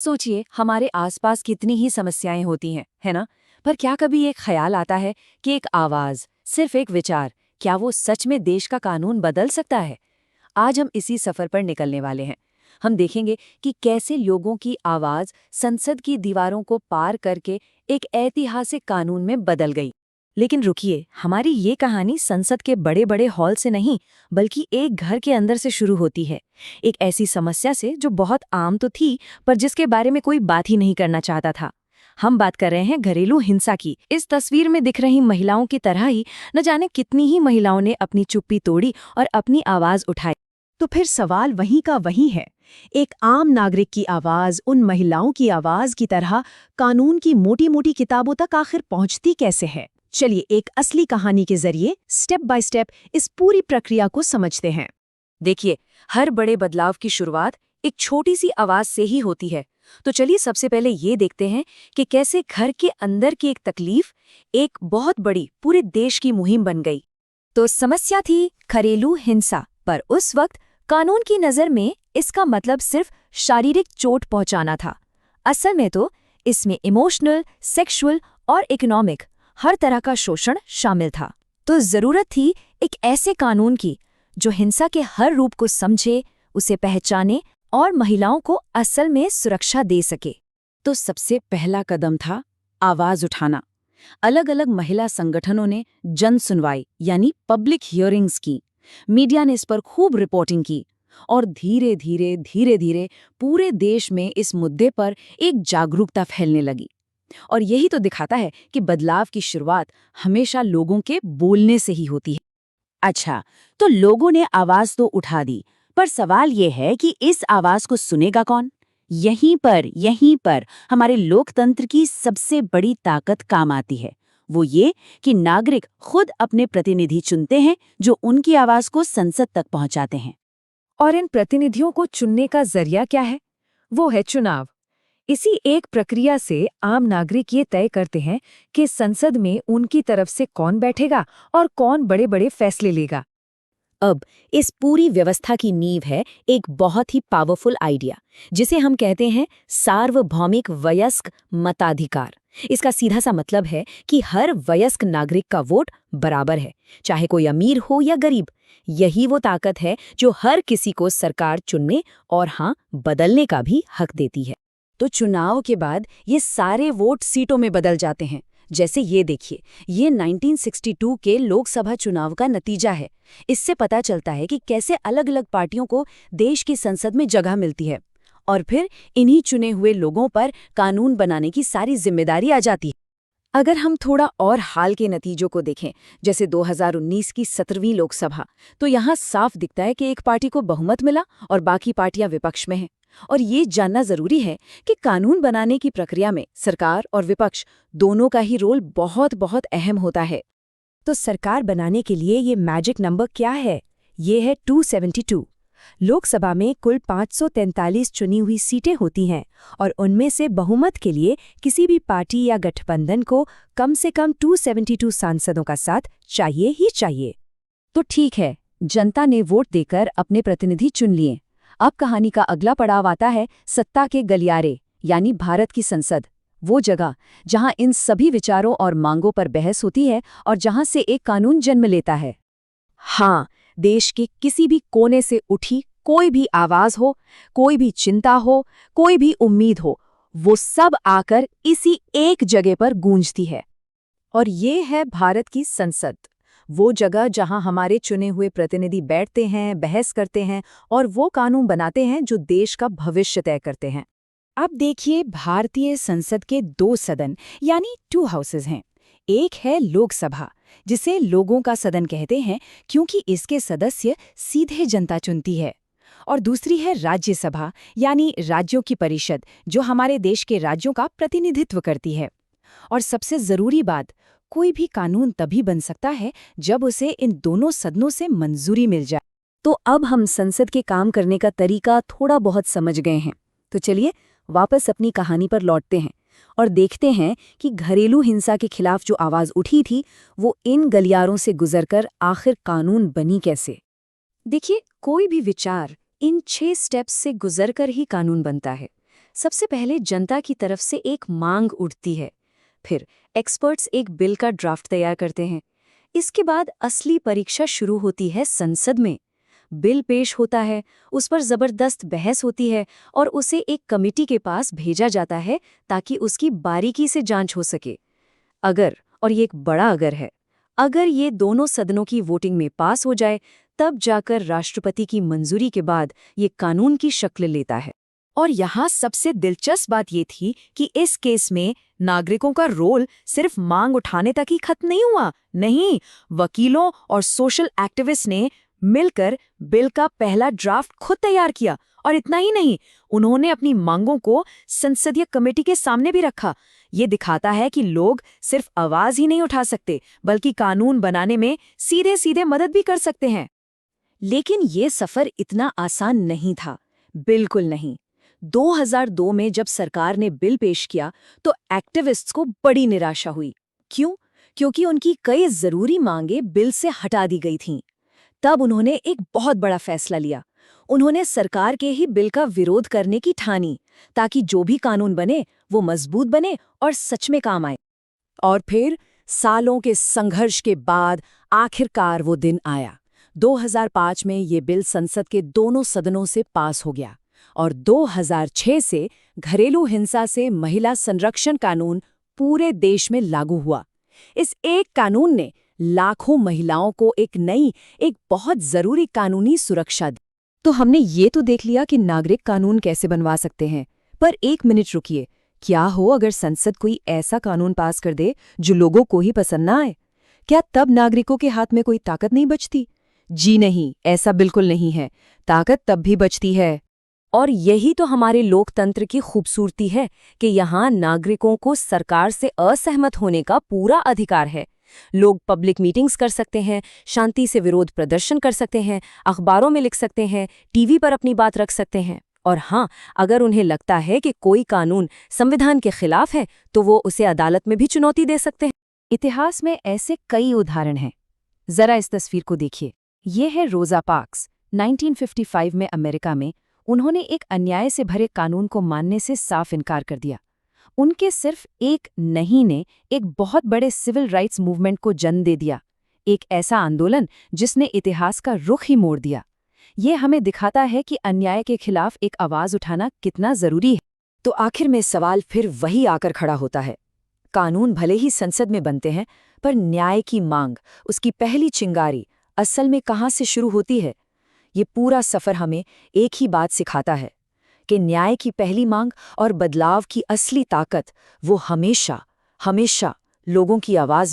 सोचिए हमारे आसपास कितनी ही समस्याएं होती हैं, है ना? पर क्या कभी एक ख्याल आता है कि एक आवाज, सिर्फ एक विचार, क्या वो सच में देश का कानून बदल सकता है? आज हम इसी सफर पर निकलने वाले हैं। हम देखेंगे कि कैसे लोगों की आवाज संसद की दीवारों को पार करके एक ऐतिहासिक कानून में बदल गई। लेकिन रुकिए, हमारी ये कहानी संसद के बड़े बड़े हॉल से नहीं, बल्कि एक घर के अंदर से शुरू होती है। एक ऐसी समस्या से जो बहुत आम तो थी, पर जिसके बारे में कोई बात ही नहीं करना चाहता था। हम बात कर रहे हैं घरेलू हिंसा की। इस तस्वीर में दिख रही महिलाओं की तरह ही न जाने कितनी ही महिलाओं ने अपनी चुप्पी तोड़ी और अपनी आवाज उठाई। तो फिर सवाल वहीं का वहीं है। एक आम नागरिक की आवाज उन महिलाओं की आवाज की तरह कानून की मोटी मोटी किताबों तक आखिर पहुंचती कैसे है? चलिए एक असली कहानी के जरिए स्टेप बाय स्टेप इस पूरी प्रक्रिया को समझते हैं। देखिए, हर बड़े बदलाव की शुरुआत एक छोटी सी आवाज से ही होती है। तो चलिए सबसे पहले ये देखते हैं कि कैसे घर के अंदर की एक तकलीफ एक बहुत बड़ी पूरे देश की मुहिम बन गई। तो समस्या थी घरेलू हिंसा, पर उस वक्त कानून की नज़र में इसका मतलब सिर्फ शारीरिक चोट पहुंचाना था। असल में तो इसमें इमोशनल, सेक्सुअल और इकोनॉमिक हर तरह का शोषण शामिल था। तो जरूरत थी एक ऐसे कानून की जो हिंसा के हर रूप को समझे, उसे पहचाने और महिलाओं को असल में सुरक्षा दे सके। तो सबसे पहला कदम था आवाज उठाना। अलग अलग महिला संगठनों ने जन सुनवाई यानी पब्लिक हियरिंग्स की। मीडिया ने इस पर खूब रिपोर्टिंग की और धीरे धीरे पूरे देश में इस मुद्दे पर एक जागरूकता फैलने लगी। और यही तो दिखाता है कि बदलाव की शुरुआत हमेशा लोगों के बोलने से ही होती है। अच्छा, तो लोगों ने आवाज तो उठा दी, पर सवाल ये है कि इस आवाज को सुनेगा कौन? यहीं पर हमारे लोकतंत्र की सबसे बड़ी ताकत काम आती है। वो ये कि नागरिक खुद अपने प्रतिनिधि चुनते हैं जो उनकी आवाज को संसद तक पहुंचाते हैं। और इन प्रतिनिधियों को चुनने का जरिया क्या है? वो है चुनाव। इसी एक प्रक्रिया से आम नागरिक ये तय करते हैं कि संसद में उनकी तरफ से कौन बैठेगा और कौन बड़े बड़े फैसले लेगा। अब इस पूरी व्यवस्था की नींव है एक बहुत ही पावरफुल आइडिया, जिसे हम कहते हैं सार्वभौमिक वयस्क मताधिकार। इसका सीधा सा मतलब है कि हर वयस्क नागरिक का वोट बराबर है, चाहे कोई अमीर हो या गरीब। यही वो ताकत है जो हर किसी को सरकार चुनने और हाँ, बदलने का भी हक देती है। तो चुनाव के बाद ये सारे वोट सीटों में बदल जाते हैं। जैसे ये देखिए, ये 1962 के लोकसभा चुनाव का नतीजा है। इससे पता चलता है कि कैसे अलग अलग पार्टियों को देश की संसद में जगह मिलती है और फिर इन्हीं चुने हुए लोगों पर कानून बनाने की सारी जिम्मेदारी आ जाती है। अगर हम थोड़ा और हाल के नतीजों को देखें, जैसे 2019 की 17वीं लोकसभा, तो यहाँ साफ दिखता है कि एक पार्टी को बहुमत मिला और बाकी पार्टियां विपक्ष में हैं। और ये जानना जरूरी है कि कानून बनाने की प्रक्रिया में सरकार और विपक्ष दोनों का ही रोल बहुत बहुत अहम होता है। तो सरकार बनाने के लिए ये मैजिक नंबर क्या है? ये है 272। लोकसभा में कुल 543 चुनी हुई सीटें होती हैं और उनमें से बहुमत के लिए किसी भी पार्टी या गठबंधन को कम से कम 272 सांसदों का साथ चाहिए ही चाहिए। तो ठीक है, जनता ने वोट देकर अपने प्रतिनिधि चुन लिए। अब कहानी का अगला पड़ाव आता है सत्ता के गलियारे, यानी भारत की संसद। वो जगह जहां इन सभी विचारों और मांगों पर बहस होती है और जहां से एक कानून जन्म लेता है। हाँ, देश के किसी भी कोने से उठी कोई भी आवाज हो, कोई भी चिंता हो, कोई भी उम्मीद हो, वो सब आकर इसी एक जगह पर गूंजती है। और ये है भारत की संसद, वो जगह जहां हमारे चुने हुए प्रतिनिधि बैठते हैं, बहस करते हैं और वो कानून बनाते हैं जो देश का भविष्य तय करते हैं। अब देखिए, भारतीय संसद के दो सदन यानी 2 हाउसेज हैं। एक है लोकसभा, जिसे लोगों का सदन कहते हैं क्योंकि इसके सदस्य सीधे जनता चुनती है, और दूसरी है राज्यसभा यानी राज्यों की परिषद, जो हमारे देश के राज्यों का प्रतिनिधित्व करती है। और सबसे जरूरी बात, कोई भी कानून तभी बन सकता है जब उसे इन दोनों सदनों से मंजूरी मिल जाए। तो अब हम संसद के काम करने का तरीका थोड़ा बहुत समझ गए हैं। तो चलिए वापस अपनी कहानी पर लौटते हैं और देखते हैं कि घरेलू हिंसा के खिलाफ जो आवाज उठी थी, वो इन गलियारों से गुजरकर आखिर कानून बनी कैसे। देखिए, कोई भी विचार इन 6 स्टेप्स से गुजरकर ही कानून बनता है। सबसे पहले जनता की तरफ से एक मांग उठती है, फिर एक्सपर्ट्स एक बिल का ड्राफ्ट तैयार करते हैं। इसके बाद असली परीक्षा शुरू होती है संसद में। बिल पेश होता है, उस पर जबरदस्त बहस होती है और उसे एक कमेटी के पास भेजा जाता है ताकि उसकी बारीकी से जांच हो सके। अगर, और ये एक बड़ा अगर है, अगर ये दोनों सदनों की वोटिंग में पास हो जाए, तब जाकर राष्ट्रपति की मंजूरी के बाद ये कानून की शक्ल लेता है। और यहाँ सबसे दिलचस्प बात ये थी कि इस केस में नागरिकों का रोल सिर्फ मांग उठाने तक ही खत्म नहीं हुआ। नहीं, वकीलों और सोशल एक्टिविस्ट ने मिलकर बिल का पहला ड्राफ्ट खुद तैयार किया। और इतना ही नहीं, उन्होंने अपनी मांगों को संसदीय कमेटी के सामने भी रखा। ये दिखाता है कि लोग सिर्फ आवाज ही नहीं उठा सकते, बल्कि कानून बनाने में सीधे सीधे मदद भी कर सकते हैं। लेकिन ये सफर इतना आसान नहीं था, बिल्कुल नहीं। 2002 में जब सरकार ने बिल पेश किया तो एक्टिविस्ट्स को बड़ी निराशा हुई। क्यों? क्योंकि उनकी कई जरूरी मांगें बिल से हटा दी गई थीं। तब उन्होंने एक बहुत बड़ा फैसला लिया। उन्होंने सरकार के ही बिल का विरोध करने की ठानी, ताकि जो भी कानून बने वो मजबूत बने और सच में काम आए। और फिर सालों के संघर्ष के बाद आखिरकार वो दिन आया। 2005 में ये बिल संसद के दोनों सदनों से पास हो गया और 2006 से घरेलू हिंसा से महिला संरक्षण कानून पूरे देश में लागू हुआ। इस एक कानून ने लाखों महिलाओं को एक बहुत जरूरी कानूनी सुरक्षा दी। तो हमने ये तो देख लिया कि नागरिक कानून कैसे बनवा सकते हैं, पर एक मिनट रुकिए। क्या हो अगर संसद कोई ऐसा कानून पास कर दे जो लोगों को ही पसंद ना आए? क्या तब नागरिकों के हाथ में कोई ताकत नहीं बचती? जी नहीं, ऐसा बिल्कुल नहीं है। ताकत तब भी बचती है। और यही तो हमारे लोकतंत्र की खूबसूरती है कि यहाँ नागरिकों को सरकार से असहमत होने का पूरा अधिकार है। लोग पब्लिक मीटिंग्स कर सकते हैं, शांति से विरोध प्रदर्शन कर सकते हैं, अखबारों में लिख सकते हैं, टीवी पर अपनी बात रख सकते हैं। और हाँ, अगर उन्हें लगता है कि कोई कानून संविधान के खिलाफ है तो वो उसे अदालत में भी चुनौती दे सकते हैं। इतिहास में ऐसे कई उदाहरण हैं। जरा इस तस्वीर को देखिए। ये है रोजा पार्क्स। 1955 में अमेरिका में उन्होंने एक अन्याय से भरे कानून को मानने से साफ इनकार कर दिया। उनके सिर्फ एक नहीं ने एक बहुत बड़े सिविल राइट्स मूवमेंट को जन्म दे दिया, एक ऐसा आंदोलन जिसने इतिहास का रुख ही मोड़ दिया। ये हमें दिखाता है कि अन्याय के खिलाफ एक आवाज उठाना कितना जरूरी है। तो आखिर में सवाल फिर वही आकर खड़ा होता है। कानून भले ही संसद में बनते हैं, पर न्याय की मांग, उसकी पहली चिंगारी असल में कहाँ से शुरू होती है? ये पूरा सफर हमें एक ही बात सिखाता है कि न्याय की पहली मांग और बदलाव की असली ताकत वो हमेशा लोगों की आवाज